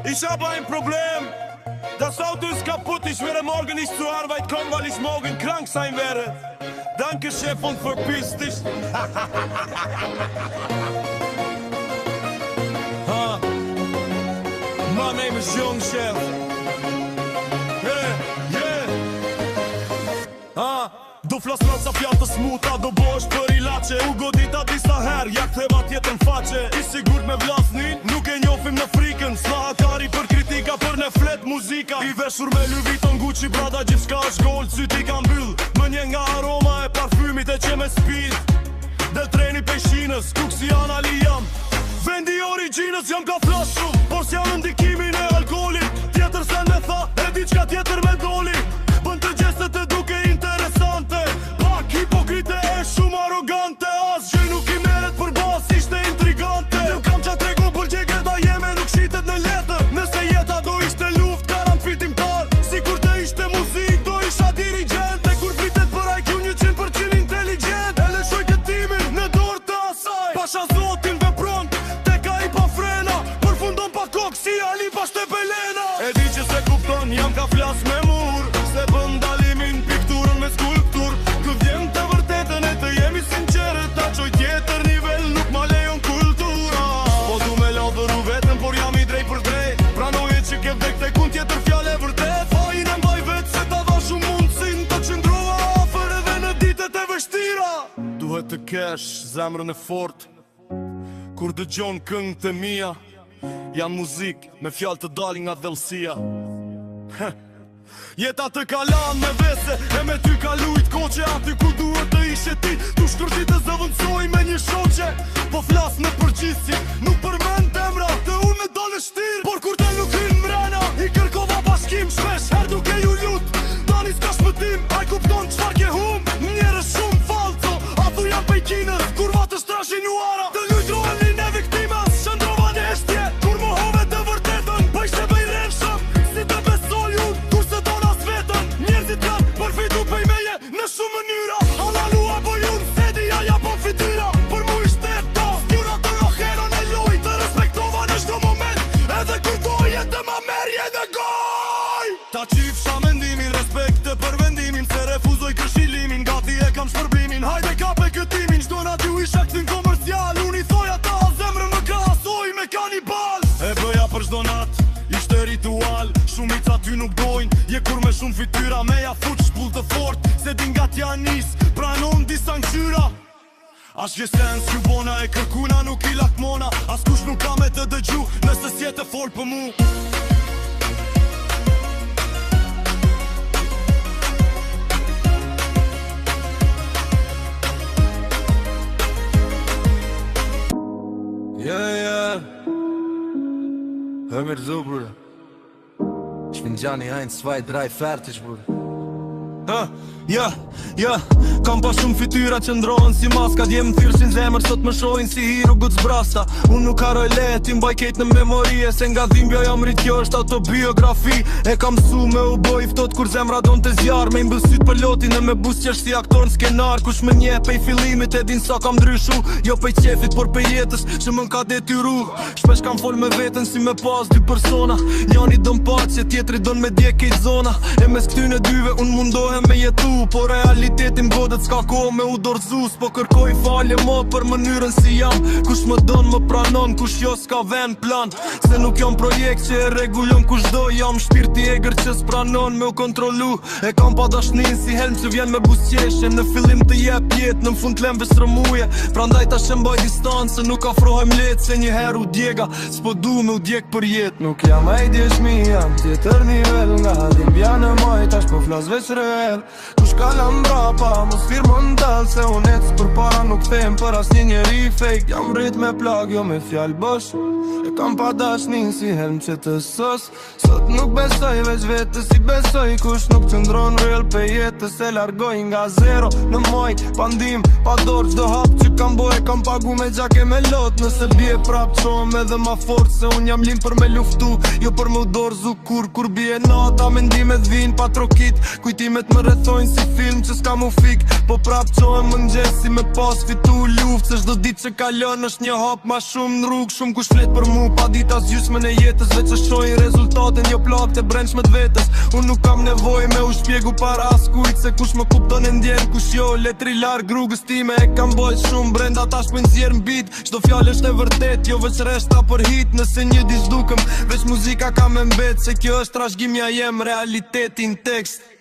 Ich habe ein Problem. Das Auto ist kaputt, ich werde morgen nicht zur Arbeit kommen, weil ich morgen krank sein werde. Danke, Chef, und verpiss dich. My name is Young Chef. Do flas sa fjalë smuta, do bosh për ilaçe. U godita disa herë, ja ktheva tjetën faqe. I sigurt me vllaznin, nuk e njohim në frikën. Slahatari për kritika, për ne flet muzika. I veshur me Louis Vuitton, Gucci, Prada, gjithçka është gold, syti ka mbyll. Më nje nga aroma e parfymit e që me spid. Del treni peshinës, Kuksian Ali jam. Vendi origjinës jam ka flas shumë, por s'jam në ndikimin e alkoolit. Tjetër se me tha, e diçka tjetër me doli. Bën të gjestet e duke interesante, pak hipokrite e shumë arrogante. Asgjë nuk I merret për bas, ishte intrigante. Nuk kam qa tregu për që greda jeme nuk shitet në letër. Nëse jeta do ishte luft, garant fitimtar. Sikur të ishte muzik, do isha dirigent. E kur flitet për IQ 100% inteligent. E lëshoj jetimin në dorë të asaj. Pasha zotin vepron, teka I pa frena. Përfundon pa kokë si Ali pa Shtepelena. E di që se kupton, jam ka flas me mur. Se bën dalimin pikturën me skulptur. Kë vjen të vërtetën e të jemi sinqere. Ta qoj tjetër nivel nuk ma lejon kultura. Po du me lodhëru vetën, por jam I drejt për drejt. Pranoje që ke vdek të kun tjetër fjale vërtet. Fajin e mbaj vetë se ta dha shumë mundësin. Të qëndrova afer edhe në ditet e vështira. Duhet të kesh zemrën e fort kur dëgjon këngë të mia. Janë muzik me fjalë të dalin nga dhellësia. Jeta të kalan me vese, e me ty ka lujt koqe. Aty ku duhet të ishe ti, tu shkërti të zëvëndsoj me një shoqe. Po flas në përgjithsi, nuk përmend emra, të unë me dole shtir. Por kur të nuk hynë mrena, I kërkova bashkim shpesh, her duke ju lut. Tani s'ka shpëtim, a I kupton qfar ke hum. Njerës shumë falco, a thu janë pejkinës, kurva të shtrashin uara. Të lujtrojnë një viktimës, shëndrova një eshtje. Kur mohove të vërtetën, bëjshte bëj rreshëm. Si të besoj unë, kurse donas vetën. Njerëzit kanë përfitu pej meje në shumë mënyra. Hallalua bëj unë, sedi aja po fityra. Për mu ishte ta, stjura të roheron e loj. Të respektova në shdo moment, edhe kur doje të ma merje dhe goj. Ta qifsha mendimin, respekte për vendimin. Se refuzoj këshillimin, gati e kam shpërblimin. Hajde kape këtimin, shdo na t'ju isha këthin komercial. Unë I thoja ta, zemrën më krahasoj me kanibal. E bëja për shdo nat, ishte ritual. Shumica ty nuk dojnë, je kur me shumë fityra. Me ja fut shpull të fort, se din nga t'ja nis. Pranon disa ngjyra. As gjesens ju bona e kërkuna nuk I lakmona. As kush nuk ka me të dëgju, nëse s'jetë fol për mu. Hör mir so, Bruder. Ich bin Gianni 1, 2, 3, fertig, Bruder. Kam pa shumë fytyra që ndrohen si maska. Djem thyrsin zemër, sot më shohin si hiro guc brasta. Unë nuk haroj let, I mbaj kejt në memorie. Se nga dhimbja jam rrit, kjo është autobiografi. E kam su me u boj ftot kur zemra don të zjar. Me mbësyt për lotin e me bus qesh si aktor në skenar. Kush më nje pej fillimit e din sa kam ndryshu. Jo pej qefit, por pej jetës që më ka detyru. Shpesh kam fol me veten si me pas dy persona. Njani don paqe, tjetri don me dje kejt zona. E mes këtyne dyve unë mundohem me jetu. Po realitetin godet s'ka ko me u dorëzu. S'po kërkoj falje mo për mënyrën si jam. Kush më don më pranon, kush jo s'ka ven plan. Se nuk jam projekt që e regullon kush do. Jam shpirti egrë që s'pranon me u kontrolu. E kam pa dashnin si helm që vjen me busqeshe. Në fillim të jep jet, në fund t'lem vesrëmuje. Prandaj ta shemboj distancë, nuk afrohem let. Se njëher u djega, s'po du me u djeg për jet. Nuk jam ai djeshmi, jam tjetër nivel. Nga dhimbja në moj, tash po flas veç real. Kush kalam brapa, mos firmon dal. Se unë ec për para nuk them për as një njeri fake. Jam rrit me plag, jo me fjall bosh. E kam pa dashnin si helm që të sos. Sot nuk besoj veç vetës I besoj. Kush nuk qëndron real pe jetës. E largoj nga zero në moj. Pandim, pa dorë qdo hap që kam boj. Kam pagu me gjake me lot. Nëse bje prap qom edhe ma fort. Se unë jam lim për me luftu, jo për me u dorëzu kur bje nata. Mendimet vin pa trokit, kujtimet më rrethojnë si film që s'ka mu fik. Po prap qohem mëngjes si me pas fitu luft. Se çdo ditë që kalon është një hap ma shumë n'rrug. Shumë kush flet për mu pa dit as gjysmën e jetës. Veç e shojnë rezultatin jo plak të brendshme t'vetes. Unë nuk kam nevoj me u shpjegu para as kujt. Se kush më kupton e ndjen kush jo. Letri larg rrugës time e kam bojt shumë. Brenda tash po nxjerr n'bit. Çdo fjalë është e vërtet, jo veç reshta për hit. Nëse një diç dukëm, veç muzika ka me mbet. Se kjo është trashëgimja jem, realiteti në tekst.